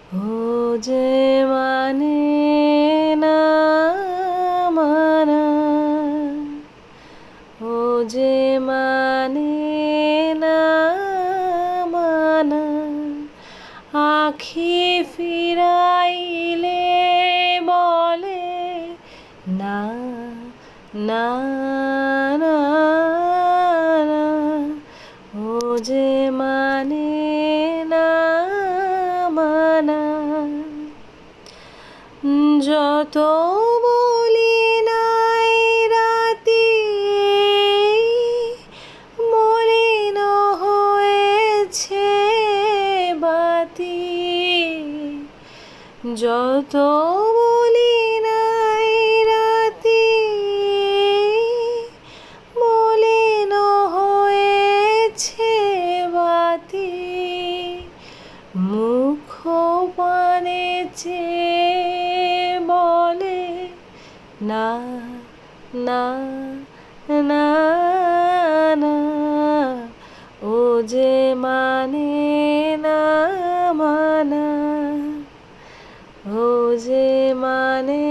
ও যে মানে না মানা, ও যে মানে না মানা, আখি ফিরাইলে বলে না না না না, ও যে মানে না মানা। যত বলি নাই রাতি মলিন হয়েছে বাতি, যত বলি নাই রাতি মলিন হয়েছে বাতি, মুখ পানে চেয়ে বলে না না না না, ও যে মানে না মানা, ও যে মানে